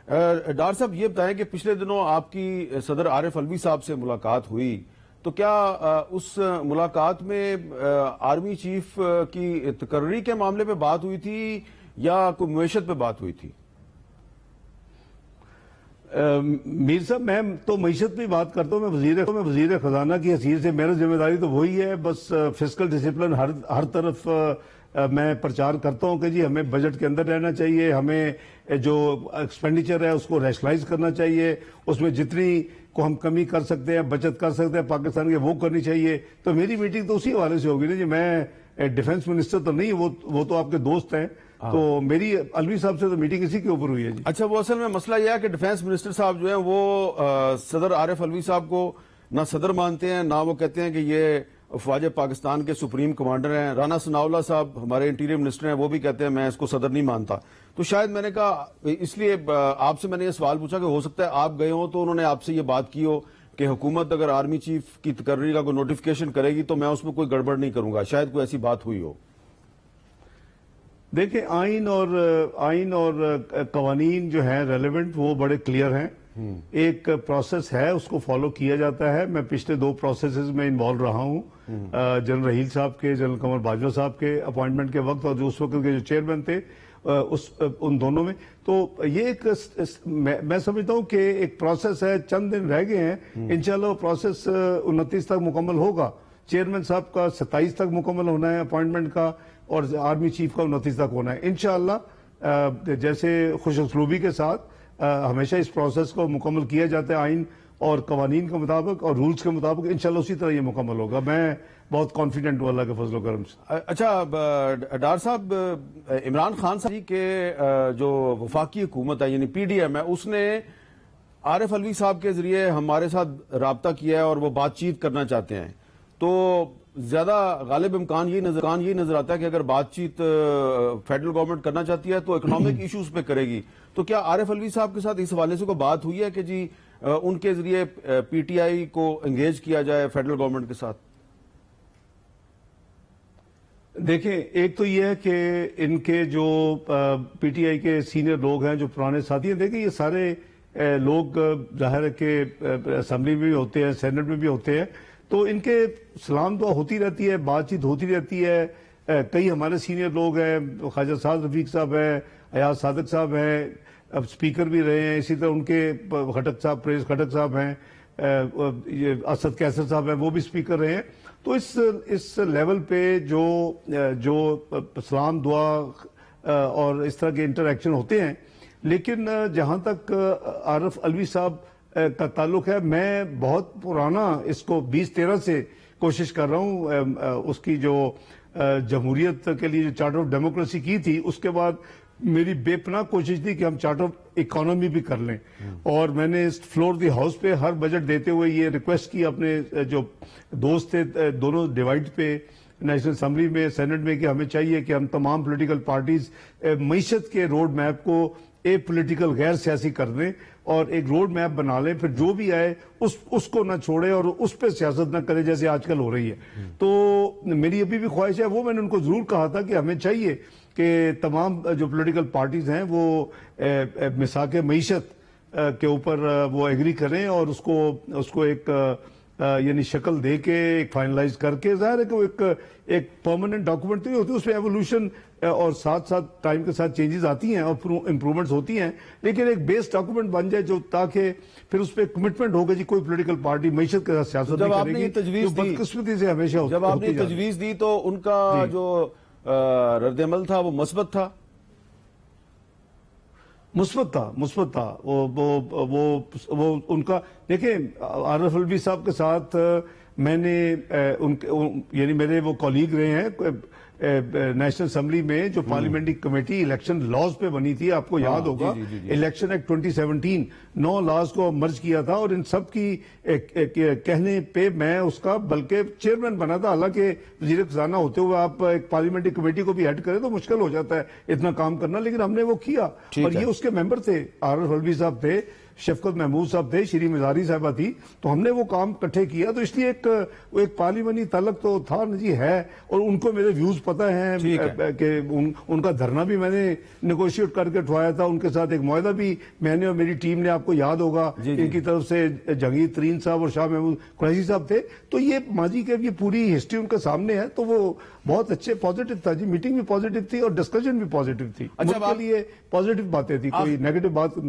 ڈار صاحب یہ بتائیں کہ پچھلے دنوں آپ کی صدر عارف علوی صاحب سے ملاقات ہوئی تو کیا اس ملاقات میں آرمی چیف کی تقرری کے معاملے پہ بات ہوئی تھی یا کوئی معیشت پہ بات ہوئی تھی؟ میر صاحب میں تو معیشت پہ بات کرتا ہوں. میں وزیر خزانہ کی حیثیت سے میرا ذمہ داری تو وہی ہے, بس فسکل ڈسپلن ہر طرف میں پرچار کرتا ہوں کہ جی ہمیں بجٹ کے اندر رہنا چاہیے, ہمیں جو ایکسپینڈیچر ہے اس کو ریشنلائز کرنا چاہیے, اس میں جتنی کو ہم کمی کر سکتے ہیں, بچت کر سکتے ہیں پاکستان کے, وہ کرنی چاہیے. تو میری میٹنگ تو اسی حوالے سے ہوگی نا جی. میں ڈیفنس منسٹر تو نہیں, وہ تو آپ کے دوست ہیں, تو میری علوی صاحب سے تو میٹنگ اسی کے اوپر ہوئی ہے جی. اچھا, وہ اصل میں مسئلہ یہ ہے کہ ڈیفنس منسٹر صاحب جو ہیں وہ صدر عارف علوی صاحب کو نہ صدر مانتے ہیں, نہ وہ کہتے ہیں کہ یہ افواج پاکستان کے سپریم کمانڈر ہیں. رانا ثناء اللہ صاحب ہمارے انٹیریئر منسٹر ہیں, وہ بھی کہتے ہیں میں اس کو صدر نہیں مانتا. تو شاید میں نے کہا, اس لیے آپ سے میں نے یہ سوال پوچھا کہ ہو سکتا ہے آپ گئے ہوں تو انہوں نے آپ سے یہ بات کی ہو کہ حکومت اگر آرمی چیف کی تقرری کا کوئی نوٹیفیکیشن کرے گی تو میں اس میں کوئی گڑبڑ نہیں کروں گا, شاید کوئی ایسی بات ہوئی ہو. دیکھیں آئین اور قوانین جو ہیں ریلیونٹ وہ بڑے کلیئر ہیں. ایک پروسیس ہے, اس کو فالو کیا جاتا ہے. میں پچھلے 2 پروسیسز میں انوالو رہا ہوں, جنرل رحیل صاحب کے, جنرل قمر باجوہ صاحب کے اپوائنٹمنٹ کے وقت, اور جو اس وقت کے جو چیئرمین تھے ان دونوں میں. تو یہ ایک میں سمجھتا ہوں کہ ایک پروسیس ہے, چند دن رہ گئے ہیں, انشاءاللہ وہ پروسیس 29 تک مکمل ہوگا. چیئرمین صاحب کا 27 تک مکمل ہونا ہے اپوائنٹمنٹ کا, اور آرمی چیف کا 29 تک ہونا ہے. انشاءاللہ جیسے خوش اسلوبی کے ساتھ ہمیشہ اس پروسیس کو مکمل کیا جاتا ہے عین اور قوانین کے مطابق اور رولز کے مطابق, انشاءاللہ اسی طرح یہ مکمل ہوگا. میں بہت کانفیڈنٹ ہوں اللہ کے فضل و کرم سے. اچھا ڈار صاحب, عمران خان صاحب کے جو وفاقی حکومت ہے یعنی پی ڈی ایم ہے, اس نے عارف علوی صاحب کے ذریعے ہمارے ساتھ رابطہ کیا ہے اور وہ بات چیت کرنا چاہتے ہیں. تو زیادہ غالب امکان یہ نظر آتا ہے کہ اگر بات چیت فیڈرل گورنمنٹ کرنا چاہتی ہے تو اکنامک ایشوز پہ کرے گی. تو کیا عارف علوی صاحب کے ساتھ اس حوالے سے کوئی بات ہوئی ہے کہ جی ان کے ذریعے پی ٹی آئی کو انگیج کیا جائے فیڈرل گورنمنٹ کے ساتھ؟ دیکھیں, ایک تو یہ ہے کہ ان کے جو پی ٹی آئی کے سینئر لوگ ہیں, جو پرانے ساتھی ہیں, دیکھیں یہ سارے لوگ ظاہر ہے کہ اسمبلی میں بھی ہوتے ہیں, سینٹ میں بھی ہوتے ہیں, تو ان کے سلام دعا ہوتی رہتی ہے, بات چیت ہوتی رہتی ہے. کئی ہمارے سینئر لوگ ہیں, خواجہ سعد رفیق صاحب ہیں, ایاز صادق صاحب ہیں, اب سپیکر بھی رہے ہیں, اسی طرح ان کے خٹک صاحب, پریز خٹک صاحب ہیں, اسد کیسر صاحب ہیں, وہ بھی سپیکر رہے ہیں. تو اس لیول پہ جو سلام دعا اور اس طرح کے انٹریکشن ہوتے ہیں. لیکن جہاں تک عارف علوی صاحب کا تعلق ہے, میں بہت پرانا اس کو 2013 سے کوشش کر رہا ہوں. اس کی جو جمہوریت کے لیے جو چارٹر آف ڈیموکریسی کی تھی, اس کے بعد میری بے پناہ کوشش تھی کہ ہم چارٹر آف اکانومی بھی کر لیں. اور میں نے فلور دی ہاؤس پہ ہر بجٹ دیتے ہوئے یہ ریکویسٹ کی اپنے جو دوست تھے دونوں ڈیوائڈ پہ, نیشنل اسمبلی میں, سینٹ میں, کہ ہمیں چاہیے کہ ہم تمام پولیٹیکل پارٹیز معیشت کے روڈ میپ کو پولیٹیکل غیر سیاسی کر دیں اور ایک روڈ میپ بنا لیں, پھر جو بھی آئے اس کو نہ چھوڑے اور اس پہ سیاست نہ کرے جیسے آج کل ہو رہی ہے. تو میری ابھی بھی خواہش ہے, وہ میں نے ان کو ضرور کہا تھا کہ ہمیں چاہیے کہ تمام جو پولیٹیکل پارٹیز ہیں وہ مساق معیشت کے اوپر وہ ایگری کریں اور اس کو ایک یعنی شکل دے کے ایک فائنلائز کر کے. ظاہر ہے کہ وہ ایک پرماننٹ ڈاکومنٹ نہیں ہوتی, اس پہ ایوولوشن اور ساتھ ٹائم کے ساتھ چینجز آتی ہیں اور امپرومنٹس ہوتی ہیں, لیکن ایک بیس ڈاکومنٹ بن جائے جو تاکہ پھر اس پہ کمٹمنٹ ہوگا جی کوئی پولیٹیکل پارٹی معیشت کے ساتھ سیاست نہیں کرے گی. بدقسمتی سے ہمیشہ جب آپ نے تجویز دی تو ان کا جو رد عمل تھا وہ مثبت تھا؟ مثبت تھا وہ ان کا. دیکھیں عارف علوی صاحب کے ساتھ میں نے یعنی میرے وہ کولیگ رہے ہیں نیشنل اسمبلی میں, جو پارلیمنٹری کمیٹی الیکشن لاز پہ بنی تھی, آپ کو یاد ہوگا, الیکشن ایکٹ 2017 9 لاز کو مرج کیا تھا, اور ان سب کی کہنے پہ میں اس کا بلکہ چیئرمین بنا تھا. حالانکہ وزیر خزانہ ہوتے ہوئے آپ ایک پارلیمنٹری کمیٹی کو بھی ہیڈ کریں تو مشکل ہو جاتا ہے اتنا کام کرنا, لیکن ہم نے وہ کیا. اور یہ اس کے ممبر تھے, عارف علوی صاحب تھے, شفقت محمود صاحب تھے، شری مزاری صاحبہ تھی، تو ہم نے وہ کام اکٹھے کیا. تو اس لیے ایک پارلیمانی تعلق تو تھا جی ہے. اور ان کو میرے ویوز پتہ ہیں کہ ان کا دھرنا بھی میں نے نیگوشیٹ کر کے اٹھوایا تھا. ان کے ساتھ ایک معاہدہ بھی میں نے اور میری ٹیم نے، آپ کو یاد ہوگا ان کی طرف سے جہانگیر ترین صاحب اور شاہ محمود قریشی صاحب تھے. تو یہ ماضی کے یہ پوری ہسٹری ان کے سامنے ہے. تو وہ بہت اچھے پازیٹو تھا جی. میٹنگ بھی پازیٹو تھی اور ڈسکشن بھی پازیٹو تھی. ملک کے لیے پازیٹو باتیں تھی، کوئی نیگیٹو بات نہیں.